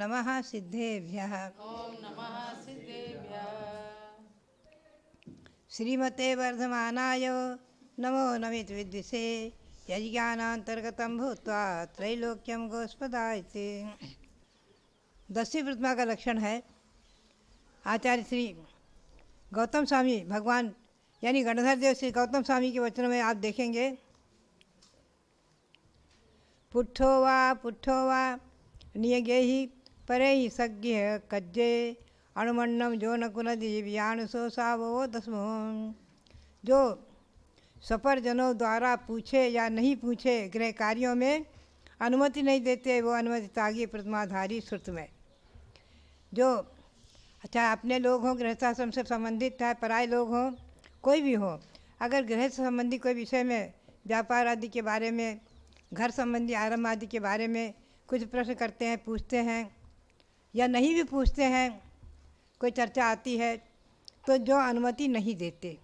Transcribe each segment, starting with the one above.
नमः सिद्धेभ्यः। ओम नमः सिद्धेभ्यः। श्रीमते वर्धमानाय नमो नमित विद्विषे यज्ञानांतर्गतं भूत्वा त्रैलोक्यं गोस्पदायते। 10वीं प्रतिमा का लक्षण है। आचार्य श्री गौतम स्वामी भगवान यानी गणधर देव श्री गौतम स्वामी के वचनों में आप देखेंगे, पुट्ठो वा नियगेहि परे ही सज्ञ कज्जे अणुमण्डम जो नकुनदी व्यानुसो सावो दसमो। जो सपर जनों द्वारा पूछे या नहीं पूछे गृह कार्यों में अनुमति नहीं देते, वो अनुमति तागी प्रतिमाधारी श्रुत में। जो चाहे अपने लोग हों, गृहस्थाश्रम से संबंधित, चाहे पराये लोग हों, कोई भी हो, अगर गृहस्थ संबंधी कोई विषय में, व्यापार आदि के बारे में, घर संबंधी आरंभ आदि के बारे में कुछ प्रश्न करते हैं, पूछते हैं, या नहीं भी पूछते हैं, कोई चर्चा आती है, तो जो अनुमति नहीं देते,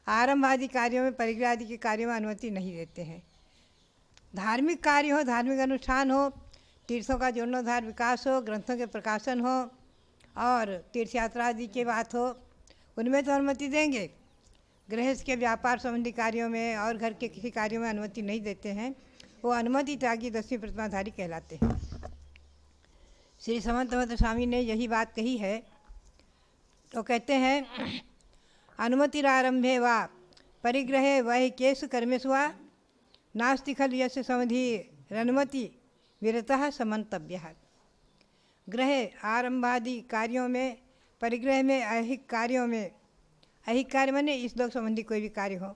आरंभ आदि कार्यों में, परिग्रह आदि के कार्यों में अनुमति नहीं देते हैं। धार्मिक कार्य हो, धार्मिक अनुष्ठान हो, तीर्थों का जीर्णोद्धार विकास हो, ग्रंथों के प्रकाशन हो और तीर्थ यात्रा आदि की बात हो, उनमें तो अनुमति देंगे। गृहस्थ के व्यापार संबंधी कार्यों में और घर के किसी कार्यों में अनुमति नहीं देते हैं, वो अनुमति त्यागी 10वीं प्रतिमाधारी कहलाते हैं। श्री समंत स्वामी ने यही बात कही है। तो कहते हैं, अनुमतिरारंभे वा परिग्रहे वह केशु कर्मेषु वा नास्ति खलु यस्य समधि रनुमति विरतः समन्तव्यः। ग्रह आरंभादि कार्यों में, परिग्रह में, ऐहिक कार्यों में, ऐहिक कार्य माने इस लोक संबंधी कोई भी कार्य हो,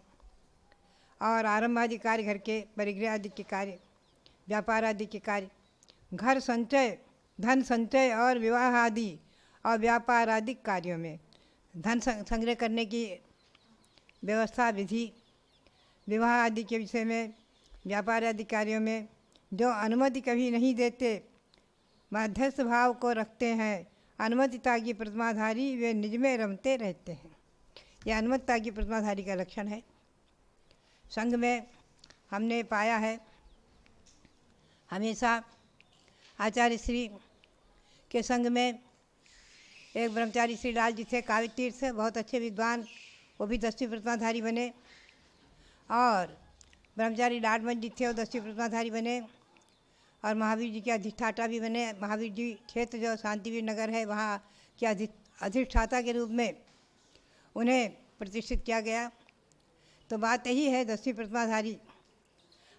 और आरंभ आदि कार्य, घर के परिग्रह आदि के कार्य, व्यापार आदि के कार्य, घर संचय, धन संचय और विवाह आदि और व्यापार आदि कार्यों में धन संग्रह करने की व्यवस्था, विधि, विवाह आदि के विषय में, व्यापार आदि कार्यों में जो अनुमति कभी नहीं देते, मध्यस्थ भाव को रखते हैं, अनुमति त्यागी प्रतिमाधारी वे निज में रमते रहते हैं। यह अनुमति त्यागी प्रतिमाधारी का लक्षण है। संघ में हमने पाया है, हमेशा आचार्य श्री के संघ में एक ब्रह्मचारी श्री लाल जी थे, काव्य तीर्थ से, बहुत अच्छे विद्वान, वो भी 10वीं प्रतिमाधारी बने। और ब्रह्मचारी लाडमन जी थे, वो 10वीं प्रतिमाधारी बने। और महावीर जी के अधिष्ठाता भी बने। महावीर जी क्षेत्र जो शांतिवीर नगर है, वहाँ के अधिष्ठाता के रूप में उन्हें प्रतिष्ठित किया गया। तो बात यही है, 10वीं प्रतिमाधारी।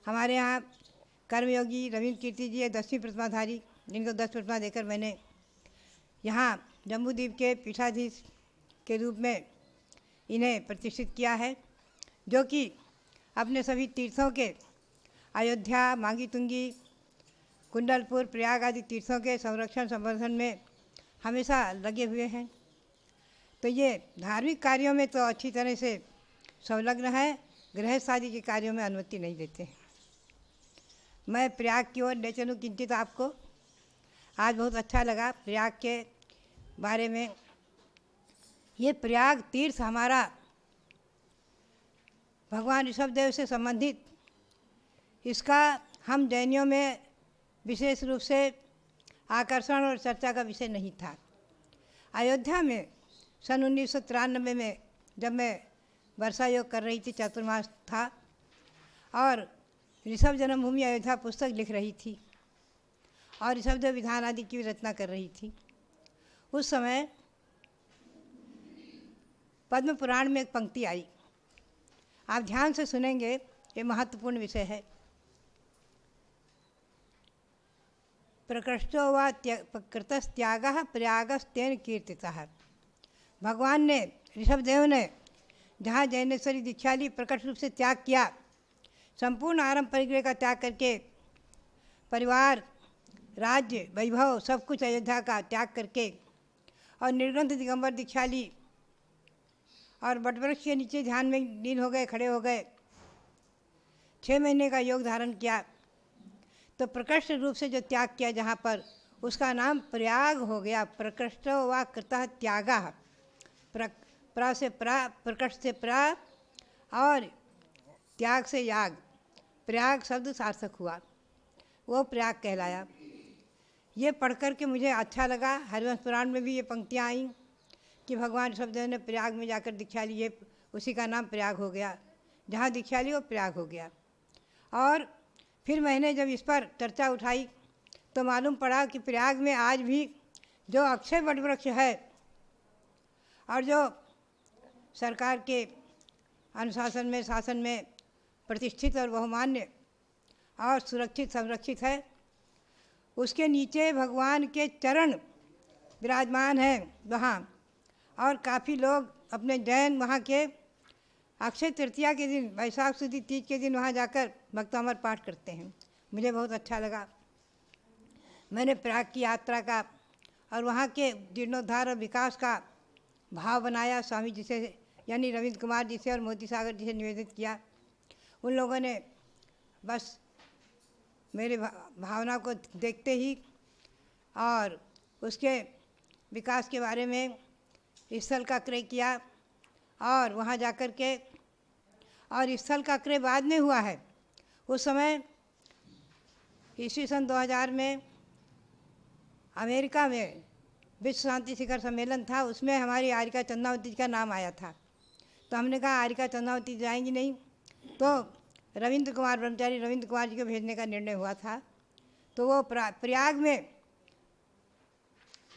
हमारे यहाँ कर्मयोगी रविंद्र कीर्ति जी है 10वीं प्रतिमाधारी, जिनको 10 प्रतिमा देकर मैंने यहाँ जम्बूद्वीप के पीठाधीश के रूप में इन्हें प्रतिष्ठित किया है, जो कि अपने सभी तीर्थों के, अयोध्या, मांगी तुंगी, कुंडलपुर, प्रयाग आदि तीर्थों के संरक्षण संवर्धन में हमेशा लगे हुए हैं। तो ये धार्मिक कार्यों में तो अच्छी तरह से संलग्न है, गृहस्थ आदि के कार्यों में अनुमति नहीं देते हैं। मैं प्रयाग की ओर ले चलूँ किंचित आपको। आज बहुत अच्छा लगा प्रयाग के बारे में। ये प्रयाग तीर्थ हमारा भगवान ऋषभदेव से संबंधित, इसका हम जैनियों में विशेष रूप से आकर्षण और चर्चा का विषय नहीं था। अयोध्या में सन 1993 में जब मैं वर्षा योग कर रही थी, चातुर्मास था, और ऋषभ जन्मभूमि अयोध्या पुस्तक लिख रही थी और ऋषभदेव विधान आदि की रचना कर रही थी। उस समय पद्म पुराण में एक पंक्ति आई, आप ध्यान से सुनेंगे, ये महत्वपूर्ण विषय है। प्रकृष्टो वा कृतस्त्यागः प्रयागस्तेन कीर्तितः। भगवान ने, ऋषभदेव ने जहाँ जैनेश्वरी दीक्षा ली, प्रकट रूप से त्याग किया, संपूर्ण आरंभ परिग्रह का त्याग करके, परिवार, राज्य, वैभव, सब कुछ अयोध्या का त्याग करके, और निर्ग्रंथ दिगंबर दीक्षा ली और वटवृक्ष के नीचे ध्यान में लीन हो गए, खड़े हो गए, 6 महीने का योग धारण किया। तो प्रकृष्ट रूप से जो त्याग किया जहाँ पर, उसका नाम प्रयाग हो गया। प्रकृष्ट व कृतः त्यागः, प्रा से प्रा, प्रकृष्ट से प्रा और त्याग से याग, प्रयाग शब्द सार्थक हुआ, वो प्रयाग कहलाया। ये पढ़ कर के मुझे अच्छा लगा। हरिवंश पुराण में भी ये पंक्तियाँ आई कि भगवान ऋषभदेव ने प्रयाग में जाकर दीक्षा ली, उसी का नाम प्रयाग हो गया। जहाँ दीक्षा ली वो प्रयाग हो गया। और फिर मैंने जब इस पर चर्चा उठाई तो मालूम पड़ा कि प्रयाग में आज भी जो अक्षय वट वृक्ष है और जो सरकार के अनुशासन में, शासन में प्रतिष्ठित और बहुमान्य और सुरक्षित संरक्षित है, उसके नीचे भगवान के चरण विराजमान हैं वहाँ। और काफ़ी लोग अपने जैन वहाँ के अक्षय तृतीया के दिन, वैशाख सुदी तीज के दिन वहाँ जाकर भक्तामर पाठ करते हैं। मुझे बहुत अच्छा लगा। मैंने प्रयाग की यात्रा का और वहाँ के जीर्णोद्धार और विकास का भाव बनाया। स्वामी जी से, यानी रविंद्र कुमार जी से और मोती सागर जी से निवेदित किया। उन लोगों ने बस मेरे भावना को देखते ही और उसके विकास के बारे में स्थल का क्रय किया और वहाँ जाकर के, और स्थल का क्रय बाद में हुआ है। उस समय ईस्वी सन 2000 में अमेरिका में विश्व शांति शिखर सम्मेलन था, उसमें हमारी आरिका चंद्रावती जी का नाम आया था। तो हमने कहा आरिका चंद्रावती जाएंगी नहीं, तो रविंद्र कुमार, ब्रह्मचारी रविंद्र कुमार जी को भेजने का निर्णय हुआ था। तो वो प्रयाग में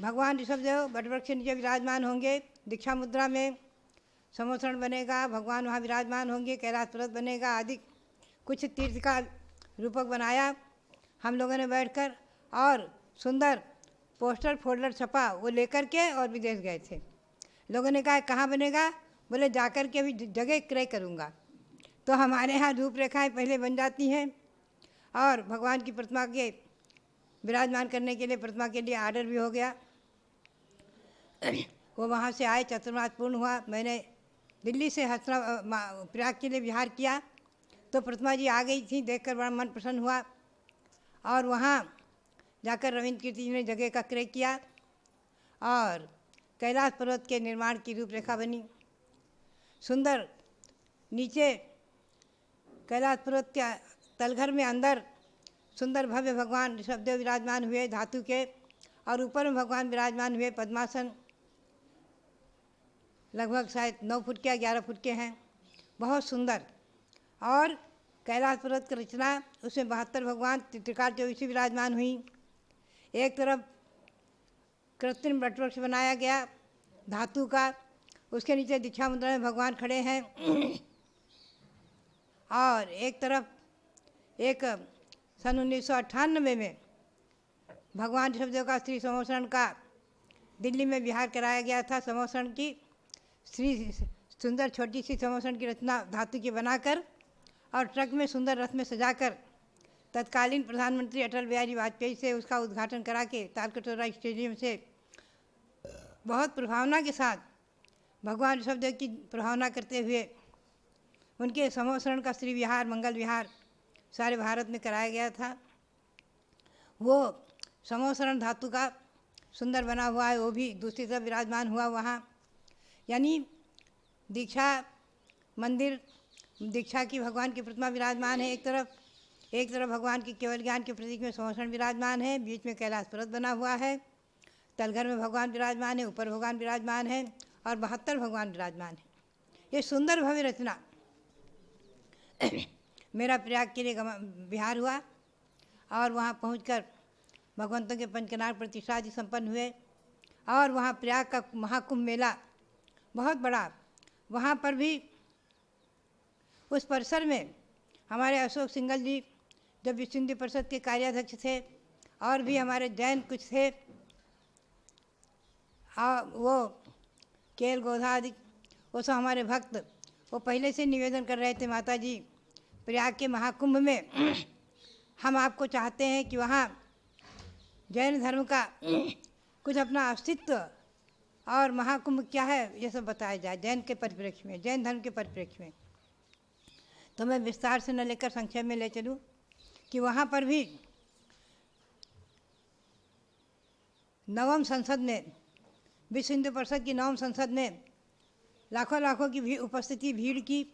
भगवान ऋषभदेव वटवृक्ष नीचे विराजमान होंगे, दीक्षा मुद्रा में समोसरण बनेगा, भगवान वहाँ विराजमान होंगे, कैलाश पर्वत बनेगा आदि कुछ तीर्थ का रूपक बनाया हम लोगों ने बैठकर, और सुंदर पोस्टर फोल्डर छपा, वो लेकर के और विदेश गए थे। लोगों ने कहा कहाँ बनेगा, बोले जाकर के अभी जगह क्रय करूँगा। तो हमारे यहाँ रूपरेखाएँ पहले बन जाती हैं और भगवान की प्रतिमा के विराजमान करने के लिए प्रतिमा के लिए आर्डर भी हो गया। वो वहाँ से आए, चतुर्मास पूर्ण हुआ। मैंने दिल्ली से प्रयाग के लिए विहार किया तो प्रतिमा जी आ गई थी, देखकर बड़ा मन प्रसन्न हुआ। और वहाँ जाकर रविंद्र कीर्ति जी ने जगह का क्रय किया और कैलाश पर्वत के निर्माण की रूपरेखा बनी। सुंदर नीचे कैलाश पर्वत के तलघर में अंदर सुंदर भव्य भगवान ऋषभदेव विराजमान हुए धातु के, और ऊपर में भगवान विराजमान हुए पद्मासन, लगभग शायद 9 फुट के 11 फुट के हैं, बहुत सुंदर। और कैलाश पर्वत की रचना, उसमें 72 भगवान त्रिकाल चौबीसी विराजमान हुई। एक तरफ कृत्रिम वटवृक्ष बनाया गया धातु का, उसके नीचे दीक्षा मुद्रा में भगवान खड़े हैं। और एक तरफ एक सन 1998 में भगवान ऋषभदेव का श्री समोसरण का दिल्ली में विहार कराया गया था। समोसरण की श्री सुंदर छोटी सी समोसरण की रचना धातु की बनाकर और ट्रक में सुंदर रथ में सजाकर तत्कालीन प्रधानमंत्री अटल बिहारी वाजपेयी से उसका उद्घाटन करा के तालकटोरा स्टेडियम से बहुत प्रभावना के साथ भगवान ऋषभदेव की प्रभावना करते हुए उनके समोसरण का श्री विहार, मंगल विहार सारे भारत में कराया गया था। वो समोसरण धातु का सुंदर बना हुआ है, वो भी दूसरी तरफ विराजमान हुआ वहाँ। यानी दीक्षा मंदिर, दीक्षा की भगवान की प्रतिमा विराजमान है एक तरफ भगवान की केवल ज्ञान के प्रतीक में समोसरण विराजमान है, बीच में कैलाश पर्वत बना हुआ है, तलघर में भगवान विराजमान है, ऊपर भगवान विराजमान है और 72 भगवान विराजमान है। ये सुंदर भव्य रचना मेरा प्रयाग के लिए विहार हुआ और वहाँ पहुंचकर भगवंतों के पंचकनार प्रतिष्ठा आदि संपन्न हुए। और वहाँ प्रयाग का महाकुंभ मेला बहुत बड़ा, वहाँ पर भी उस परिसर में हमारे अशोक सिंघल जी जब विश्व हिंदू परिषद के कार्याध्यक्ष थे और भी हमारे जैन कुछ थे, वो केल गोधा आदि, वो सब हमारे भक्त, वो पहले से निवेदन कर रहे थे, माता जी प्रयाग के महाकुंभ में हम आपको चाहते हैं कि वहाँ जैन धर्म का कुछ अपना अस्तित्व और महाकुंभ क्या है ये सब बताया जाए जैन के परिप्रेक्ष्य में, जैन धर्म के परिप्रेक्ष्य में। तो मैं विस्तार से न लेकर संक्षेप में ले चलूँ कि वहाँ पर भी नवम संसद में, विश्व हिंदू परिषद की नवम संसद में लाखों की उपस्थिति भीड़ की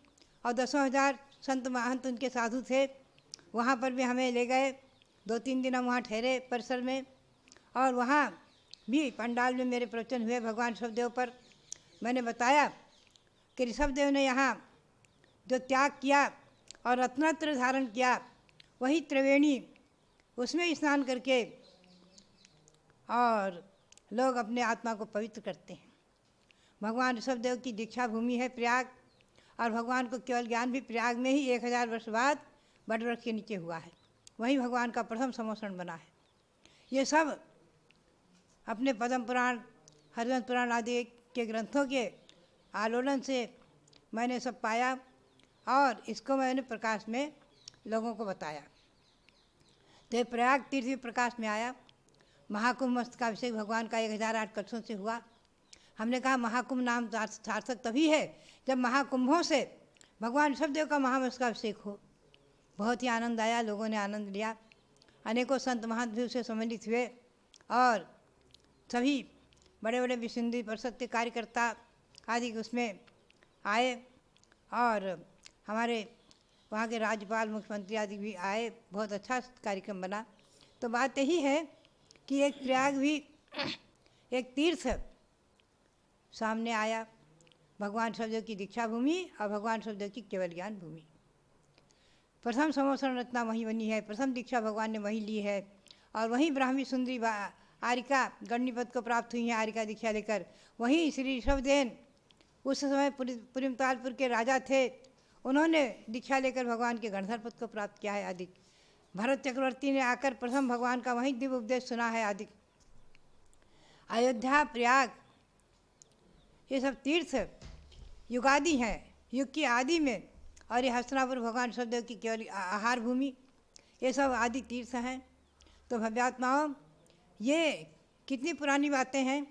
और 10,000 संत महंत उनके साधु थे। वहाँ पर भी हमें ले गए, 2-3 दिन हम वहाँ ठहरे परिसर में और वहाँ भी पंडाल में मेरे प्रवचन हुए भगवान ऋषभदेव पर। मैंने बताया कि ऋषभदेव ने यहाँ जो त्याग किया और रत्नत्र धारण किया, वही त्रिवेणी, उसमें स्नान करके और लोग अपने आत्मा को पवित्र करते हैं। भगवान ऋषभदेव की दीक्षा भूमि है प्रयाग, और भगवान को केवल ज्ञान भी प्रयाग में ही 1000 वर्ष बाद वटवृक्ष के नीचे हुआ है। वहीं भगवान का प्रथम समोषण बना है। ये सब अपने पद्म पुराण, हरिवंश पुराण आदि के ग्रंथों के आलोड़न से मैंने सब पाया, और इसको मैंने प्रकाश में लोगों को बताया। तो ये प्रयाग तीर्थ भी प्रकाश में आया। महाकुंभ मस्त का अभिषेक भगवान का 1008 कलशों से हुआ। हमने कहा महाकुंभ नाम सार्थक तभी है जब महाकुंभों से भगवान ऋषभदेव का महामस्त का अभिषेक हो। बहुत ही आनंद आया, लोगों ने आनंद लिया। अनेकों संत महंत भी उससे सम्मिलित हुए, और सभी बड़े बड़े विश्व हिंदू परिषद के कार्यकर्ता आदि उसमें आए, और हमारे वहाँ के राज्यपाल, मुख्यमंत्री आदि भी आए। बहुत अच्छा कार्यक्रम बना। तो बात यही है कि एक प्रयाग भी एक तीर्थ सामने आया, भगवान ऋषभदेव की दीक्षा भूमि और भगवान ऋषभदेव की केवल ज्ञान भूमि। प्रथम समोषण रचना वहीं बनी है, प्रथम दीक्षा भगवान ने वहीं ली है, और वहीं ब्राह्मी सुंदरी आरिका गणनीपद को प्राप्त हुई हैं आरिका दीक्षा लेकर। वहीं श्री ऋषभदेव उस समय पुरिमतालपुर के राजा थे, उन्होंने दीक्षा लेकर भगवान के गणधर पद को प्राप्त किया है आदि। भरत चक्रवर्ती ने आकर प्रथम भगवान का वहीं दिव्य उपदेश सुना है आदि। अयोध्या, प्रयाग, ये सब तीर्थ युगादि हैं, युग की आदि में। और ये हस्तिनापुर भगवान ऋषभदेव की केवल आहार भूमि, ये सब आदि तीर्थ हैं। तो भव्यात्माओं, ये कितनी पुरानी बातें हैं।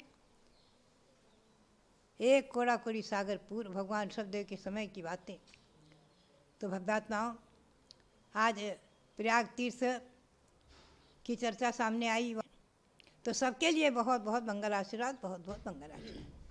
एक कोड़ा कोड़ी सागर पूर्व भगवान ऋषभदेव के समय की बातें। तो भव्यात्माओं, आज प्रयाग तीर्थ की चर्चा सामने आई, तो सबके लिए बहुत बहुत मंगल आशीर्वाद, बहुत बहुत मंगल आशीर्वाद।